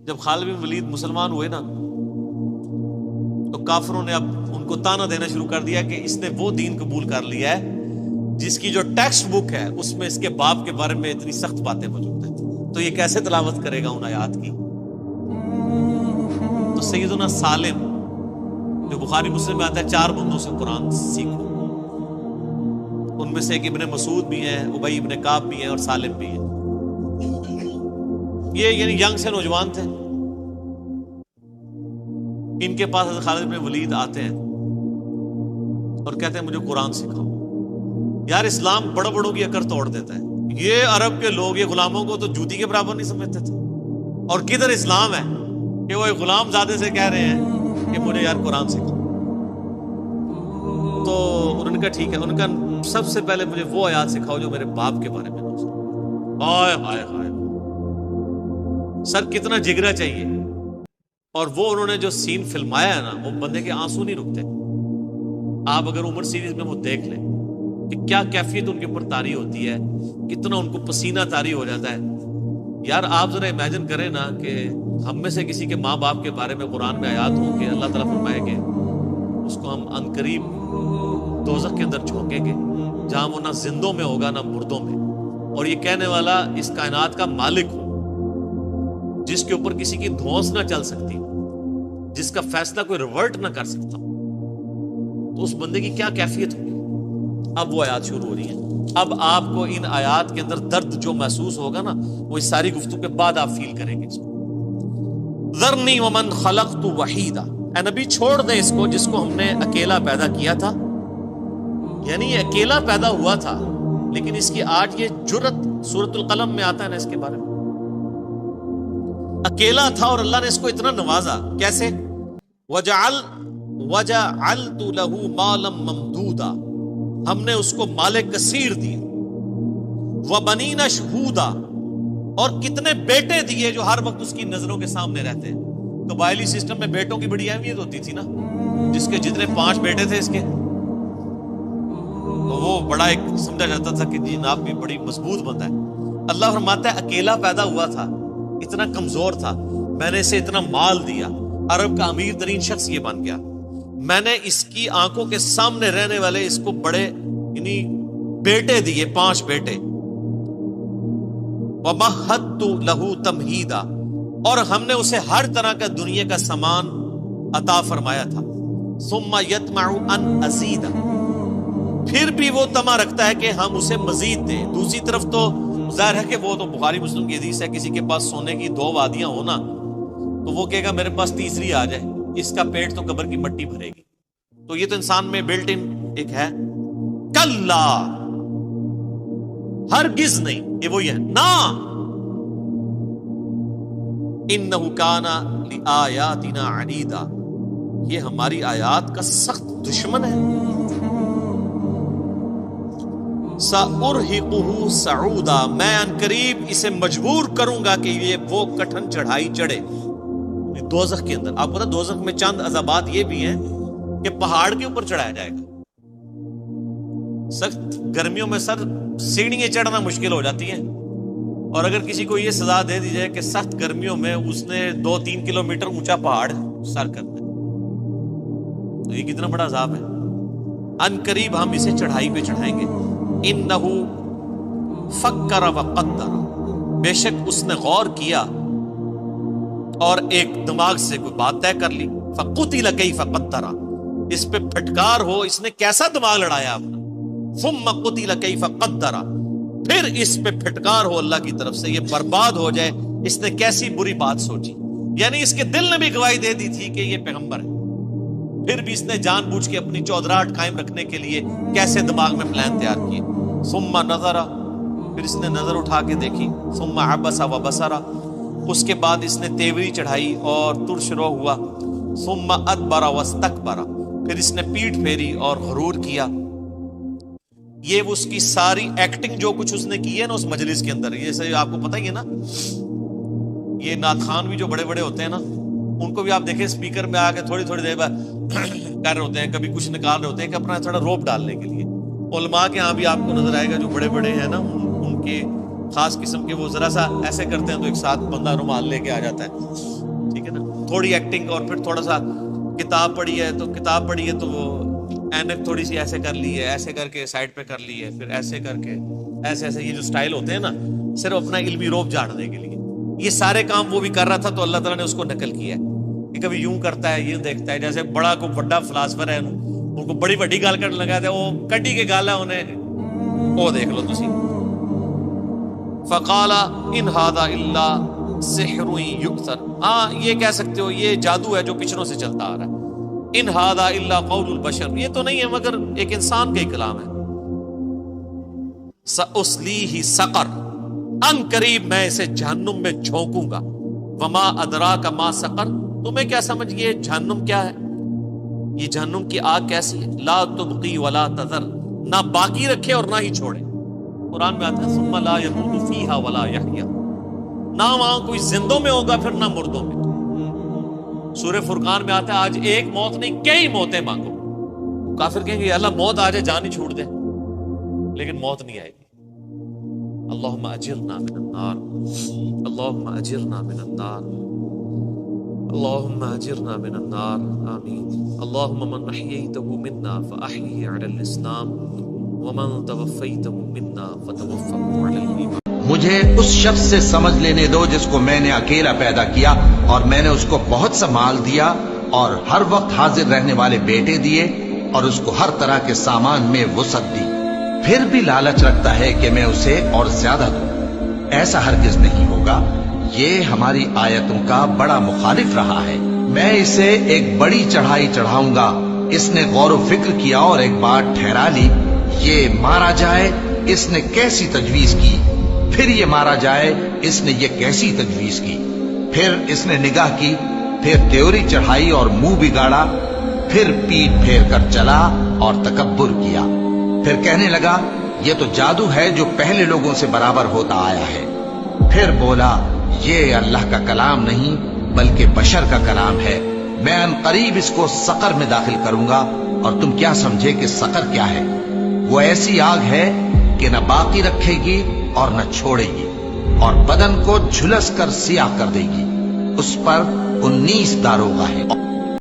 جب خالد بن ولید مسلمان ہوئے نا تو کافروں نے اب ان کو تانا دینا شروع کر دیا کہ اس نے وہ دین قبول کر لیا ہے جس کی جو ٹیکسٹ بک ہے اس میں اس کے باپ کے بارے میں اتنی سخت باتیں موجود ہیں، تو یہ کیسے تلاوت کرے گا ان آیات کی؟ تو سیدنا سالم جو بخاری مسلم میں آتا ہے 4 بندوں سے قرآن سیکھو، ان میں سے ایک ابن مسعود بھی ہیں، ابی ابن کعب بھی ہیں اور سالم بھی ہیں۔ یہ یعنی ینگ سے نوجوان تھے، ان کے پاس حضرت خالد بن ولید آتے ہیں اور کہتے ہیں مجھے قرآن سکھاؤ۔ یار اسلام بڑوں بڑوں کی اکڑ توڑ دیتا ہے، یہ عرب کے لوگ یہ غلاموں کو تو جوتی کے برابر نہیں سمجھتے تھے، اور کدھر اسلام ہے کہ وہ ایک غلام زادے سے کہہ رہے ہیں کہ مجھے یار قرآن سکھاؤ۔ تو انہوں نے کہا ٹھیک ہے، ان کا سب سے پہلے مجھے وہ آیات سکھاؤ جو میرے باپ کے بارے میں نہ ہو۔ ہائے ہائے ہائے سر، کتنا جگرا چاہیے! اور وہ انہوں نے جو سین فلمایا ہے نا، وہ بندے کے آنسو نہیں رکتے۔ آپ اگر عمر سیریز میں وہ دیکھ لیں کہ کیا کیفیت ان کے اوپر طاری ہوتی ہے، کتنا ان کو پسینہ طاری ہو جاتا ہے۔ یار آپ ذرا امیجن کریں نا کہ ہم میں سے کسی کے ماں باپ کے بارے میں قرآن میں آیات ہوں کہ اللہ تعالیٰ فرمائے کہ اس کو ہم عنقریب دوزخ کے اندر جھونکیں گے جہاں وہ نہ زندوں میں ہوگا نہ مردوں میں، اور یہ کہنے والا اس کائنات کا مالک ہو جس کے اوپر کسی کی دھونس نہ چل سکتی، جس کا فیصلہ کوئی ریورٹ نہ کر سکتا، تو اس بندے کی کیا کیفیت ہوگی؟ اب وہ آیات شروع ہو رہی ہیں۔ اب آپ کو ان آیات کے اندر درد جو محسوس ہوگا نا، وہ اس ساری گفتگو کے بعد آپ فیل کریں گے اس کو۔ ذرنی ومن خلقت وحیدا، اے نبی چھوڑ دیں اس کو جس کو ہم نے اکیلا پیدا کیا تھا، یعنی یہ اکیلا پیدا ہوا تھا، لیکن اس کی آج یہ جرت سورۃ القلم میں آتا ہے نا اس کے بارے میں، اکیلا تھا اور اللہ نے اس کو اتنا نوازا۔ کیسے؟ وَجَعَلْتُ لَهُ مَالًا مَمْدُودًا، ہم نے اس کو مال کثیر دیے، وَبَنِينَ شُهُودًا، اور کتنے بیٹے دیے جو ہر وقت اس کی نظروں کے سامنے رہتے ہیں۔ قبائلی سسٹم میں بیٹوں کی بڑی اہمیت ہوتی تھی نا، جس کے جتنے 5 بیٹے تھے اس کے، تو وہ بڑا ایک سمجھا جاتا تھا کہ جناب بھی بڑی مضبوط بندہ ہے۔ اللہ فرماتا ہے اکیلا پیدا ہوا تھا، اتنا کمزور تھا، میں نے اسے اتنا مال دیا، عرب کا امیر ترین شخص یہ بن گیا، میں نے اس کی آنکھوں کے سامنے رہنے والے اس کو بڑے یعنی بیٹے دیے، 5 بیٹے۔ وَمَهَّدتُ لَهُ تَمْهِيدًا، اور ہم نے اسے ہر طرح کا دنیا کا سامان عطا فرمایا تھا۔ ثُمَّ يَطْمَعُ أَنْ أَزِيدَ، پھر بھی وہ طمع رکھتا ہے کہ ہم اسے مزید دیں۔ دوسری طرف تو ظاہر ہے کہ وہ تو بخاری مسلم کی حدیث ہے، کسی کے پاس سونے کی 2 وادیاں ہونا تو وہ کہے گا میرے پاس تیسری آ جائے، اس کا پیٹ تو قبر کی مٹی بھرے گی۔ تو یہ تو انسان میں بلٹ ان ایک ہے۔ کلا، ہرگز نہیں، یہ وہی ہے نا، انہ کان لآیاتنا عنیدا، یہ ہماری آیات کا سخت دشمن ہے۔ سأرہقہ صعودا، میں عنقریب اسے مجبور کروں گا کہ یہ وہ کٹھن چڑھائی چڑھے دوزخ کے اندر۔ آپ کو پتا دوزخ میں چند عذابات یہ بھی ہیں کہ پہاڑ کے اوپر چڑھایا جائے گا۔ سخت گرمیوں میں سر سیڑھیاں چڑھنا مشکل ہو جاتی ہیں، اور اگر کسی کو یہ سزا دے دی جائے کہ سخت گرمیوں میں اس نے 2-3 کلومیٹر اونچا پہاڑ سر کرنا ہے، تو یہ کتنا بڑا عذاب ہے۔ عنقریب ہم اسے چڑھائی پہ چڑھائیں گے۔ انہ فکر وقدر، بے شک اس نے غور کیا اور ایک دماغ سے کوئی بات طے کر لی۔ فقتل کیف قدر، اس پہ پھٹکار ہو اس نے کیسا دماغ لڑایا اپنا۔ ثم قتل کیف قدر، پھر اس پہ پھٹکار ہو اللہ کی طرف سے، یہ برباد ہو جائے، اس نے کیسی بری بات سوچی۔ یعنی اس کے دل نے بھی گواہی دے دی تھی کہ یہ پیغمبر ہے، پھر بھی اس نے جان بوجھ کے اپنی چودراہٹ قائم رکھنے کے لیے کیسے دماغ میں پلان تیار کیے۔ ثم نظر، پھر اس نے نظر اٹھا کے دیکھی۔ ثم عبس وبصر، اس کے بعد اس نے تیوری چڑھائی اور ترش رو ہوا۔ ثم ادبر واستکبر، پھر اس نے پیٹھ پھیری اور غرور کیا۔ یہ اس کی ساری ایکٹنگ جو کچھ اس نے کی ہے نا اس مجلس کے اندر، یہ جیسے آپ کو پتہ ہی ہے نا، یہ نعت خان بھی جو بڑے بڑے ہوتے ہیں نا، ان کو بھی آپ دیکھیں اسپیکر میں آ کے تھوڑی تھوڑی دیر بعد کر رہے ہوتے ہیں، کبھی کچھ نکال رہے ہوتے ہیں کہ اپنا تھوڑا روپ ڈالنے کے لیے۔ علماء کے ہاں بھی آپ کو نظر آئے گا جو بڑے بڑے ہیں نا، ان کے خاص قسم کے، وہ ذرا سا ایسے کرتے ہیں تو ایک ساتھ بندہ رومال لے کے آ جاتا ہے، ٹھیک ہے نا، تھوڑی ایکٹنگ، اور پھر تھوڑا سا کتاب پڑھی ہے تو وہ اینک تھوڑی سی ایسے کر لی ہے، ایسے کر کے سائڈ پہ کر لی ہے، پھر ایسے کر کے ایسے یہ جو سٹائل ہوتے ہیں نا صرف اپنا علمی روب جھاڑنے کے لیے، یہ سارے کام وہ بھی کر رہا تھا تو اللہ تعالیٰ نے اس کو نقل کیا ہے کہ کبھی یوں کرتا ہے، یہ دیکھتا ہے، جیسے بڑا کو بڑا فلاسفر ہے ان کو بڑی بڑی گال کرنے لگا تھا، وہ کڈی کے گال ہے انہیں وہ دیکھ لو تسی۔ فقال ان ھذا الا سحر یؤثر، ہاں یہ کہہ سکتے ہو یہ جادو ہے جو پچھڑوں سے چلتا آ رہا ہے، ان ھذا الا قول البشر، یہ تو نہیں ہے مگر ایک انسان کا ہی کلام ہے۔ سأصلیہ سقر، ان قریب میں اسے جہنم میں جھونکوں گا، وما ادراک ما سقر، تمہیں کیا سمجھ یہ جہنم کیا ہے، یہ جہنم کی آگ کیسی ہے، لا تبقی ولا تذر، نہ باقی رکھے اور نہ ہی چھوڑے، قرآن میں آتا ہے ثم لا يموت فیہا ولا یحیا، نہ وہاں کوئی زندوں میں ہوگا پھر نہ مردوں میں۔ سورہ فرقان میں آتا ہے آج ایک موت نہیں کئی موتیں مانگو، کافر کہیں گے اللہ موت آ جائے جان ہی چھوڑ دے، لیکن موت نہیں آئے گی۔ اللہم اجرنا من النار، اللہم اجرنا من النار، اللہم اجرنا من النار، آمین۔ اللہم من احییتہ منا فاحیہ علی الاسلام ومن توفیتہ منا فتوفہ علی الایمان۔ مجھے اس شخص سے سمجھ لینے دو جس کو میں نے اکیلا پیدا کیا اور میں نے اس کو بہت سا مال دیا اور ہر وقت حاضر رہنے والے بیٹے دیے اور اس کو ہر طرح کے سامان میں وسعت دی، پھر بھی لالچ رکھتا ہے کہ میں اسے اور زیادہ دوں، ایسا ہرگز نہیں ہوگا، یہ ہماری آیتوں کا بڑا مخالف رہا ہے، میں اسے ایک بڑی چڑھائی چڑھاؤں گا۔ اس نے غور و فکر کیا اور ایک بات ٹھہرا لی، یہ مارا جائے، اس نے کیسی تجویز کی، پھر یہ مارا جائے، اس نے یہ کیسی تجویز کی، پھر اس نے نگاہ کی، پھر تیوری چڑھائی اور منہ بگاڑا، پھر پیٹ پھیر کر چلا اور تکبر کیا، پھر کہنے لگا یہ تو جادو ہے جو پہلے لوگوں سے برابر ہوتا آیا ہے، پھر بولا یہ اللہ کا کلام نہیں بلکہ بشر کا کلام ہے، میں ان قریب اس کو سقر میں داخل کروں گا، اور تم کیا سمجھے کہ سقر کیا ہے؟ وہ ایسی آگ ہے کہ نہ باقی رکھے گی اور نہ چھوڑے گی، اور بدن کو جھلس کر سیاہ کر دے گی، اس پر 19 داروغہ ہے۔